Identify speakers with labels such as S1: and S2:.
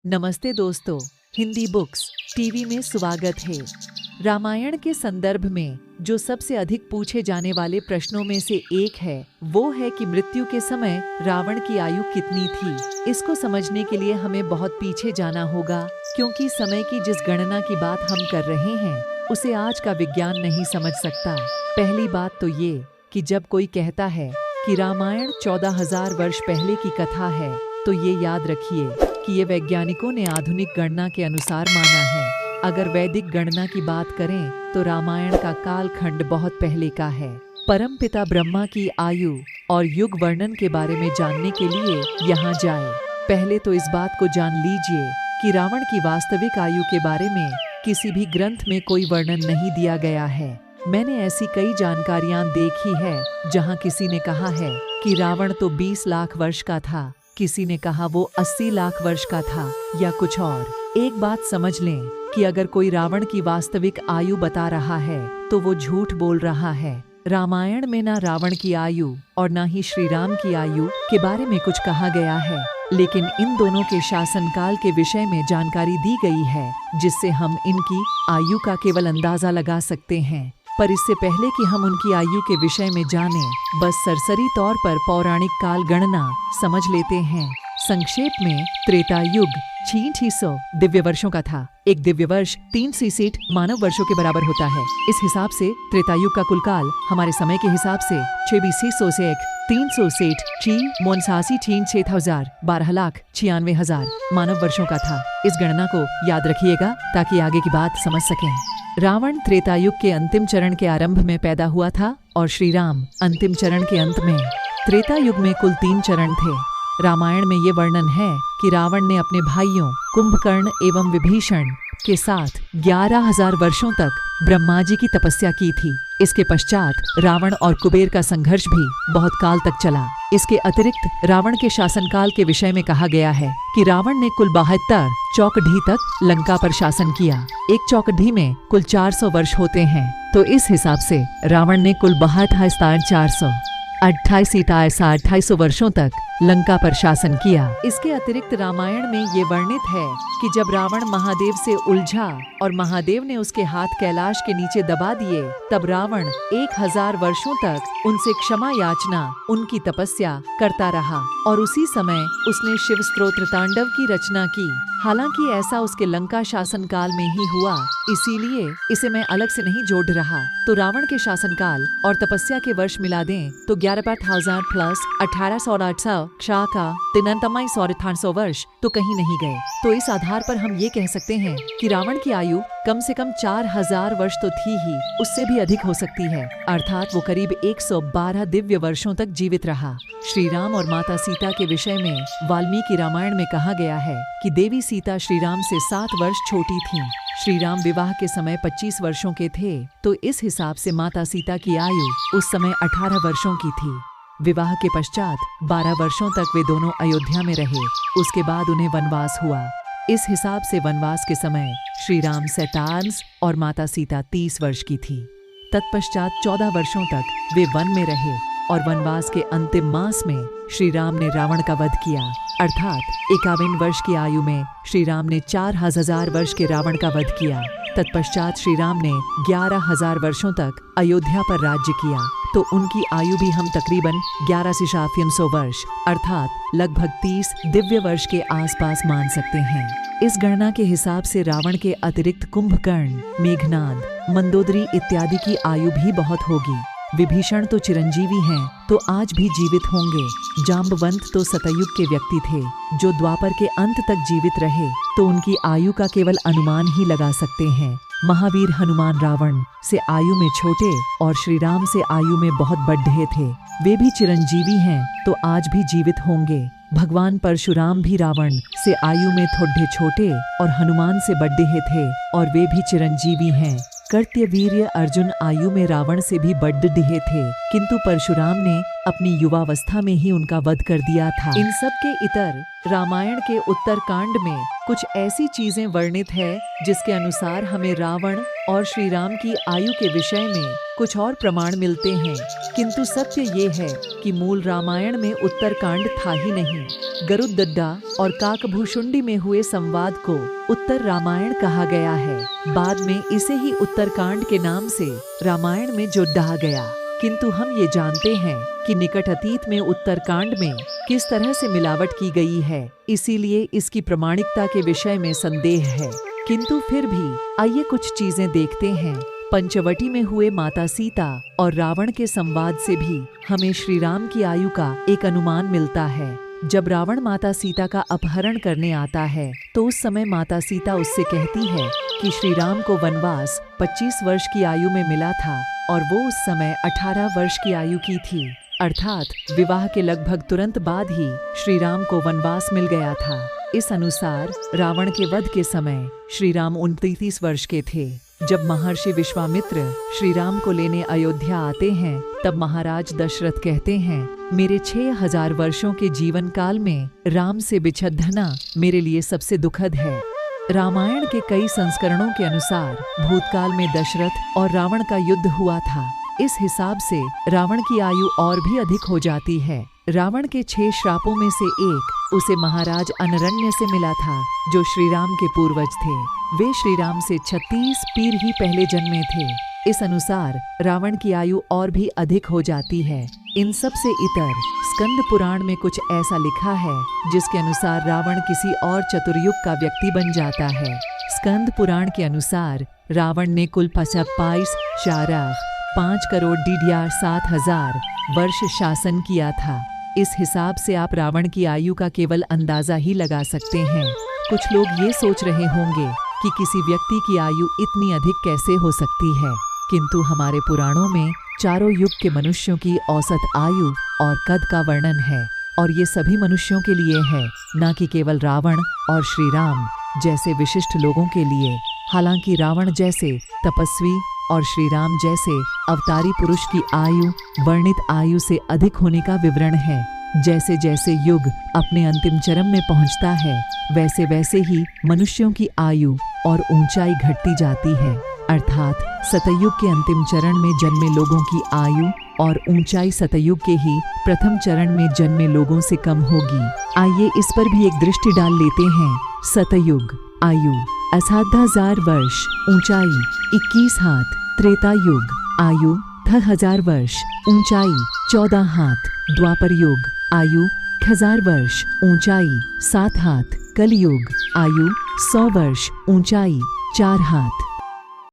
S1: नमस्ते दोस्तों, Hindi books TV में स्वागत है। रामायण के संदर्भ में जो सबसे अधिक पूछे जाने वाले प्रश्नों में से एक है, वो है कि मृत्यु के समय रावण की आयु कितनी थी। इसको समझने के लिए हमें बहुत पीछे जाना होगा, क्योंकि समय की जिस गणना की बात हम कर रहे हैं, उसे आज का विज्ञान नहीं समझ सकता। पहली बात तो ये कि जब कोई कहता है कि रामायण 14,000 वर्ष पहले की कथा है, तो ये याद रखिए कि ये वैज्ञानिकों ने आधुनिक गणना के अनुसार माना है। अगर वैदिक गणना की बात करें तो रामायण का कालखंड बहुत पहले का है। परमपिता ब्रह्मा की आयु और युग वर्णन के बारे में जानने के लिए यहाँ जाए। पहले तो इस बात को जान लीजिए कि रावण की वास्तविक आयु के बारे में किसी भी ग्रंथ में कोई वर्णन नहीं दिया गया है। मैंने ऐसी कई जानकारियां देखी है जहां किसी ने कहा है कि रावण तो 20 लाख वर्ष का था, किसी ने कहा वो 80 लाख वर्ष का था या कुछ और। एक बात समझ लें कि अगर कोई रावण की वास्तविक आयु बता रहा है तो वो झूठ बोल रहा है। रामायण में ना रावण की आयु और ना ही श्री राम की आयु के बारे में कुछ कहा गया है, लेकिन इन दोनों के शासनकाल के विषय में जानकारी दी गई है, जिससे हम इनकी आयु का केवल अंदाजा लगा सकते हैं। पर इससे पहले कि हम उनकी आयु के विषय में जानें, बस सरसरी तौर पर पौराणिक काल गणना समझ लेते हैं। संक्षेप में त्रेता युग 600 दिव्य वर्षों का था। एक दिव्य वर्ष 366 मानव वर्षों के बराबर होता है। इस हिसाब से त्रेता युग का कुल काल हमारे समय के हिसाब से 2600 से 366 मोनसासी 6,000 12,96,000 मानव वर्षों का था। इस गणना को याद रखिएगा ताकि आगे की बात समझ सकें। रावण त्रेता युग के अंतिम चरण के आरंभ में पैदा हुआ था और श्री राम अंतिम चरण के अंत में। त्रेता युग में कुल 3 चरण थे। रामायण में ये वर्णन है कि रावण ने अपने भाइयों कुंभकर्ण एवं विभीषण के साथ 11,000 वर्षों तक ब्रह्मा जी की तपस्या की थी। इसके पश्चात रावण और कुबेर का संघर्ष भी बहुत काल तक चला। इसके अतिरिक्त रावण के शासनकाल के विषय में कहा गया है कि रावण ने कुल 72 चौकढ़ी तक लंका पर शासन किया। एक चौकढ़ी में कुल 400 वर्ष होते हैं, तो इस हिसाब से रावण ने कुल 28,428 वर्षों तक लंका पर शासन किया। इसके अतिरिक्त रामायण में ये वर्णित है कि जब रावण महादेव से उलझा और महादेव ने उसके हाथ कैलाश के नीचे दबा दिए, तब रावण 1000 वर्षों तक उनसे क्षमा याचना, उनकी तपस्या करता रहा और उसी समय उसने शिव स्तोत्र तांडव की रचना की। हालांकि ऐसा उसके लंका शासनकाल में ही हुआ, इसीलिए इसे मैं अलग से नहीं जोड़ रहा। तो रावण के शासनकाल और तपस्या के वर्ष मिला दें तो 11,000 प्लस 18,800 क्षाका 3,300 वर्ष तो कहीं नहीं गए। तो इस आधार पर हम ये कह सकते हैं कि रावण की आयु कम से कम 4,000 वर्ष तो थी ही, उससे भी अधिक हो सकती है, अर्थात वो करीब 112 दिव्य वर्षों तक जीवित रहा। श्री राम और माता सीता के विषय में वाल्मीकि रामायण में कहा गया है कि देवी सीता श्री राम से 7 वर्ष छोटी थीं। श्री राम विवाह के समय 25 वर्षों के थे, तो इस हिसाब से माता सीता की आयु उस समय 18 वर्षों की थी। विवाह के पश्चात 12 वर्षों तक वे दोनों अयोध्या में रहे। उसके बाद उन्हें वनवास हुआ। इस हिसाब से वनवास के समय श्री राम 27 और माता सीता 30 वर्ष की थी। तत्पश्चात 14 वर्षों तक वे वन में रहे और वनवास के अंतिम मास में श्री राम ने रावण का वध किया, अर्थात 51 वर्ष की आयु में श्री राम ने 4,000 वर्ष के रावण का वध किया। तत्पश्चात श्री राम ने 11,000 वर्षों तक अयोध्या पर राज्य किया, तो उनकी आयु भी हम तकरीबन 11,600 वर्ष अर्थात लगभग 30 दिव्य वर्ष के आसपास मान सकते हैं। इस गणना के हिसाब से रावण के अतिरिक्त कुंभकर्ण, मेघनाद, मंदोदरी इत्यादि की आयु भी बहुत होगी। विभीषण तो चिरंजीवी हैं, तो आज भी जीवित होंगे। जाम्बवंत तो सतयुग के व्यक्ति थे, जो द्वापर के अंत तक जीवित रहे, तो उनकी आयु का केवल अनुमान ही लगा सकते हैं। महावीर हनुमान रावण से आयु में छोटे और श्री राम से आयु में बहुत बड़े थे। वे भी चिरंजीवी हैं, तो आज भी जीवित होंगे। भगवान परशुराम भी रावण से आयु में थोड़े छोटे और हनुमान से बड़े थे और वे भी चिरंजीवी हैं। कर्तव्यवीर्य अर्जुन आयु में रावण से भी बड़े थे, किंतु परशुराम ने अपनी युवावस्था में ही उनका वध कर दिया था। इन सब के इतर रामायण के उत्तरकांड में कुछ ऐसी चीजें वर्णित है जिसके अनुसार हमें रावण और श्री राम की आयु के विषय में कुछ और प्रमाण मिलते हैं, किंतु सत्य ये है कि मूल रामायण में उत्तरकांड था ही नहीं। गरुड़गद्दा और काकभूषुंडी में हुए संवाद को उत्तर रामायण कहा गया है। बाद में इसे ही उत्तरकांड के नाम से रामायण में जोड़ा गया। किंतु हम ये जानते हैं कि निकट अतीत में उत्तरकांड में किस तरह से मिलावट की गई है, इसीलिए इसकी प्रामाणिकता के विषय में संदेह है। किंतु फिर भी आइए कुछ चीजें देखते हैं। पंचवटी में हुए माता सीता और रावण के संवाद से भी हमें श्री राम की आयु का एक अनुमान मिलता है। जब रावण माता सीता का अपहरण करने आता है तो उस समय माता सीता उससे कहती है कि श्री राम को वनवास 25 वर्ष की आयु में मिला था और वो उस समय 18 वर्ष की आयु की थी, अर्थात विवाह के लगभग तुरंत बाद ही श्री राम को वनवास मिल गया था। इस अनुसार रावण के वध के समय श्री राम 29 वर्ष के थे। जब महर्षि विश्वामित्र श्री राम को लेने अयोध्या आते हैं तब महाराज दशरथ कहते हैं, मेरे 6000 वर्षों के जीवन काल में राम से विच्छेदना मेरे लिए सबसे दुखद है। रामायण के कई संस्करणों के अनुसार भूतकाल में दशरथ और रावण का युद्ध हुआ था। इस हिसाब से रावण की आयु और भी अधिक हो जाती है। रावण के 6 श्रापों में से एक उसे महाराज अनरण्य से मिला था, जो श्री राम के पूर्वज थे। वे श्री राम से 36 पीढ़ी ही पहले जन्मे थे। इस अनुसार रावण की आयु और भी अधिक हो जाती है। इन सब से इतर स्कंद पुराण में कुछ ऐसा लिखा है जिसके अनुसार रावण किसी और चतुर्युग का व्यक्ति बन जाता है। स्कंद पुराण के अनुसार रावण ने कुल 55 शारह 5 करोड़ DDR 7,000 वर्ष शासन किया था। इस हिसाब से आप रावण की आयु का केवल अंदाजा ही लगा सकते हैं। कुछ लोग ये सोच रहे होंगे कि किसी व्यक्ति की आयु इतनी अधिक कैसे हो सकती है, किंतु हमारे पुराणों में चारों युग के मनुष्यों की औसत आयु और कद का वर्णन है, और ये सभी मनुष्यों के लिए है, न कि केवल रावण और श्री राम जैसे विशिष्ट लोगों के लिए। हालांकि रावण जैसे तपस्वी और श्री राम जैसे अवतारी पुरुष की आयु वर्णित आयु से अधिक होने का विवरण है। जैसे जैसे युग अपने अंतिम चरम में पहुंचता है, वैसे वैसे ही मनुष्यों की आयु और ऊंचाई घटती जाती है, अर्थात सतयुग के अंतिम चरण में जन्मे लोगों की आयु और ऊंचाई सतयुग के ही प्रथम चरण में जन्मे लोगों से कम होगी। आइए इस पर भी एक दृष्टि डाल लेते हैं। सतयुग आयु 18,000 वर्ष, ऊंचाई 21 हाथ। त्रेता युग आयु 1000 वर्ष, ऊंचाई 14 हाथ। द्वापर युग आयु 1000 वर्ष, ऊंचाई 7 हाथ। कलयुग आयु 100 वर्ष, ऊंचाई 4 हाथ।